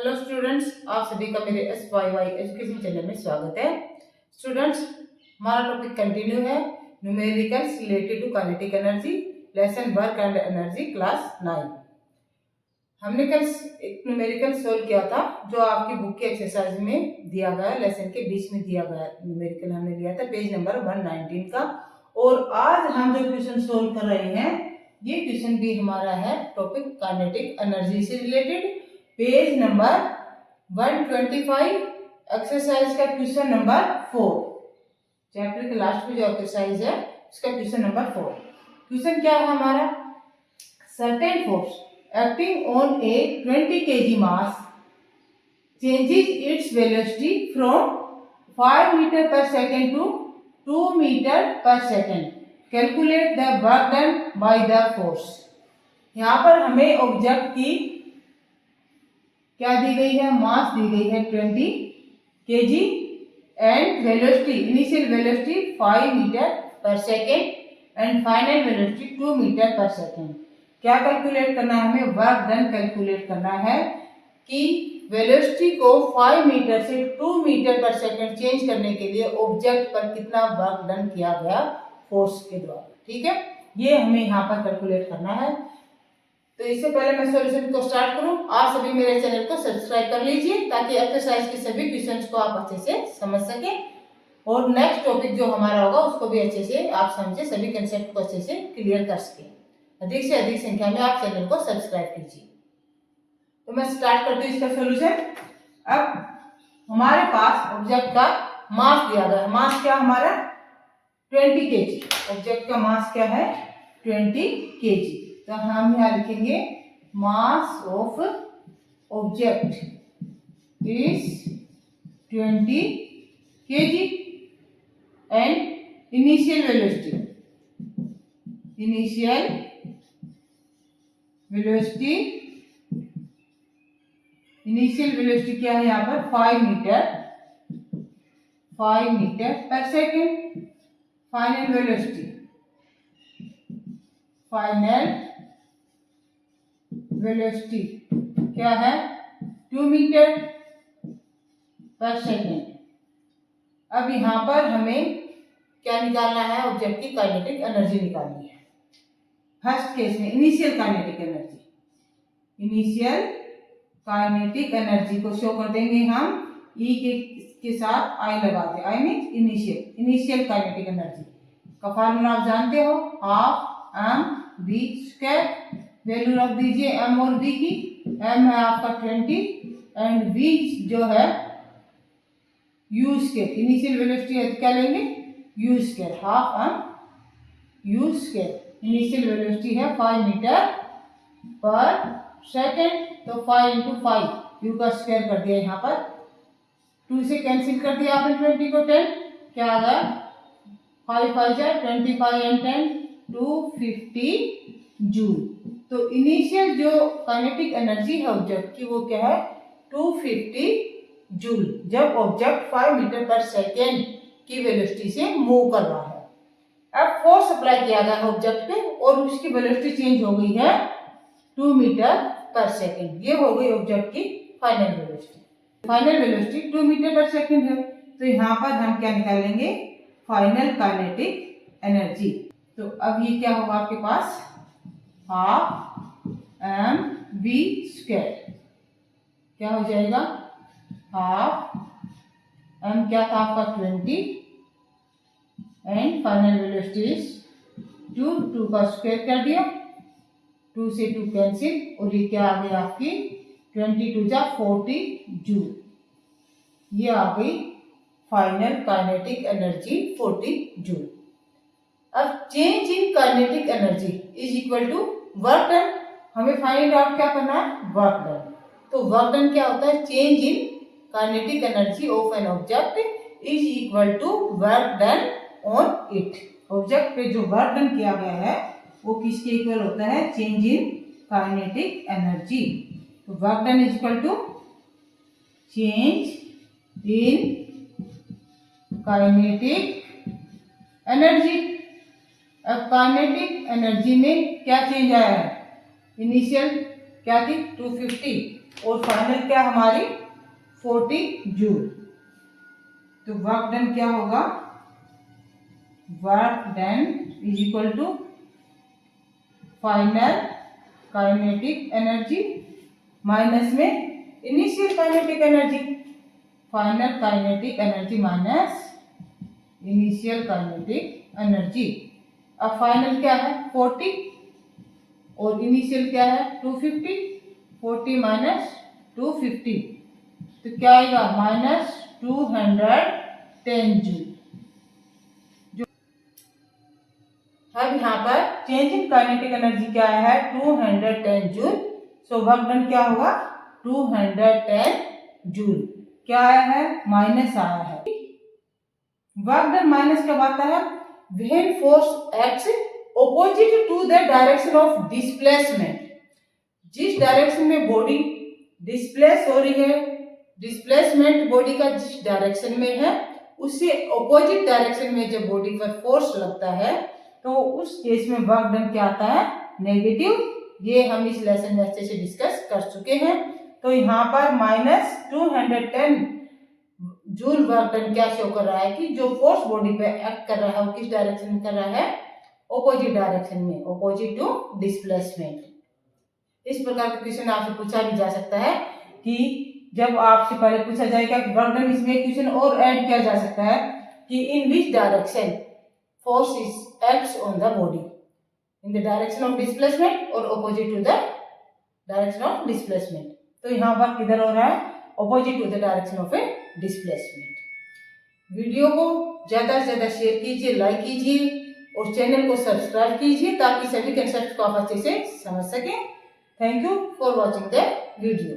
Hello students, आप सभी का मेरे SYY एजुकेशन चैनल में स्वागत है। स्टूडेंट्स, हमारा टॉपिक कंटिन्यू है numericals related to kinetic energy, lesson work and energy, class 9। हमने कल एक न्यूमेरिकल सोल्व किया था जो आपकी बुक की एक्सरसाइज में दिया गया, लेसन के बीच में दिया गया न्यूमेरिकल हमने लिया था पेज नंबर 119 का। और आज हम जो क्वेश्चन सोल्व कर रहे हैं ये क्वेश्चन भी हमारा है टॉपिक काइनेटिक एनर्जी से रिलेटेड, पेज नंबर 125, एक्सरसाइज का क्वेश्चन नंबर 4। चैप्टर के लास्ट में जो एक्सरसाइज है उसका क्वेश्चन नंबर 4। क्वेश्चन क्या है हमारा, certain force acting on A 20 kg mass changes its velocity from 5 meter per second to 2 meter per second. Calculate the work done by the force. यहाँ पर हमें ऑब्जेक्ट की क्या दी गई है, मास दी गई है 20 kg and velocity, initial velocity 5 metre per second and final velocity 2 metre per second. क्या कैलकुलेट करना है हमें, वर्क डन कैलकुलेट करना है कि वेलोसिटी को 5 मीटर से 2 मीटर पर सेकेंड चेंज करने के लिए ऑब्जेक्ट पर कितना वर्क डन किया गया फोर्स के द्वारा। ठीक है, ये हमें यहाँ पर कैलकुलेट करना है। तो इससे पहले मैं सॉल्यूशन को स्टार्ट करूं, आप सभी मेरे चैनल को सब्सक्राइब कर लीजिए ताकि एक्सरसाइज के सभी क्वेश्चंस को आप अच्छे से समझ सकें और नेक्स्ट टॉपिक जो हमारा होगा उसको भी अच्छे से आप समझे, सभी कंसेप्ट को अच्छे से क्लियर कर सकें। अधिक से अधिक संख्या में आप चैनल को सब्सक्राइब कीजिए। तो मैं स्टार्ट करती हूँ इसका सॉल्यूशन। अब हमारे पास ऑब्जेक्ट का मास दिया गया है, मास क्या हमारा 20 kg, ऑब्जेक्ट का मास क्या है 20 kg। तो हम यहाँ लिखेंगे mass of object is 20 kg and initial velocity, initial velocity क्या है यहाँ पर 5 metre per second. Final velocity क्या है 2 मीटर पर सेकेंड। अब यहाँ पर हमें क्या निकालना है, ऑब्जेक्ट की काइनेटिक एनर्जी निकालनी है। फर्स्ट केस में इनिशियल काइनेटिक एनर्जी को शो कर देंगे हम ई के साथ आई लगा दे, I mean initial kinetic energy का फार्मूला आप जानते हो, half M V square. Value रख दीजिए एम और बी की, एम है आपका 20 एंड बी जो है यू स्क्वायर, इनिशियल वेलोसिटी है तो क्या लेंगे u square, half m u square. Initial velocity है 5 मीटर पर सेकेंड, तो 5 इंटू 5 यू का स्क्वायर कर दिया, यहाँ पर 2 से कैंसिल कर दिया आपने 20 को 10, क्या आ गया 5 5 जा 25 एंड 10 250 जूल। तो इनिशियल जो काइनेटिक एनर्जी है ऑब्जेक्ट की वो क्या है 250 जूल, जब ऑब्जेक्ट 5 मीटर पर सेकेंड की वेलोसिटी से मूव कर रहा है। अब फोर्स अप्लाई किया गया है ऑब्जेक्ट पे और उसकी वेलोसिटी चेंज हो गई है 2 मीटर पर सेकेंड। ये हो गई ऑब्जेक्ट की final velocity 2 metre per second है। तो यहाँ पर हम क्या निकालेंगे, फाइनल काइनेटिक एनर्जी। तो अब ये क्या होगा आपके पास, हाफ एम बी स्क्वायर, क्या हो जाएगा हाफ एम क्या था आपका 20 एंड फाइनल वेलोसिटी इज 2 का स्क्वायर कर दिया, 2 से 2 कैंसिल और ये क्या आ गई आपकी 22 जा 40 जूल। ये आ गई फाइनल काइनेटिक एनर्जी 40 जूल। अब change in kinetic energy is equal to work done. हमें फाइंड आउट क्या करना है, वर्क डन। तो वर्क डन क्या होता है, change in kinetic energy of an object is equal to work done on it. Object पे जो वर्क डन किया गया है वो किसके इक्वल होता है, चेंज इन काइनेटिक एनर्जी। तो work done is equal to change in kinetic energy. अब काइनेटिक एनर्जी में क्या चेंज आया है, इनिशियल क्या थी 250 और फाइनल क्या हमारी 40 जूल। तो वर्क डन क्या होगा, work done is equal to final kinetic energy minus में initial kinetic energy, final kinetic energy minus initial kinetic energy. अब फाइनल क्या है 40 और इनिशियल क्या है 250, 40 माइनस 250 तो क्या आएगा माइनस 210 जूल। अब यहाँ पर चेंज इन काइनेटिक एनर्जी क्या है 210 जूल। सो वर्क डन क्या होगा 210 जूल। क्या आया है माइनस आया है। वर्क डन माइनस कब आता है, when force acts opposite to the direction of displacement. जिस डायरेक्शन में बॉडी डिस्प्लेस हो रही है, डिस्प्लेसमेंट बॉडी का जिस डायरेक्शन में है उससे ऑपोजिट डायरेक्शन में जब बॉडी पर फोर्स लगता है तो उस केस में वर्क डन क्या आता है नेगेटिव। ये हम इस लेसन में अच्छे से डिस्कस कर चुके हैं। तो यहाँ पर माइनस 210 जूल वर्क डन क्या शो कर रहा है कि जो फोर्स बॉडी पे एक्ट कर रहा है वो किस डायरेक्शन में कर रहा है, ऑपोजिट डायरेक्शन में, ऑपोजिट टू डिस्प्लेसमेंट। इस प्रकार का क्वेश्चन आपसे पूछा भी जा सकता है कि जब आपसे पहले पूछा जाएगा वर्क डन, इसमें क्वेश्चन और ऐड किया जा सकता है कि in which direction force is acts on the body, in the direction of displacement और opposite to the direction of displacement. तो यहाँ पर किधर हो रहा है, opposite to the direction of a displacement. Video को ज्यादा से ज्यादा शेयर कीजिए, लाइक कीजिए और चैनल को सब्सक्राइब कीजिए ताकि सभी कंसेप्ट को आप अच्छे से समझ सकें। Thank you for watching the video.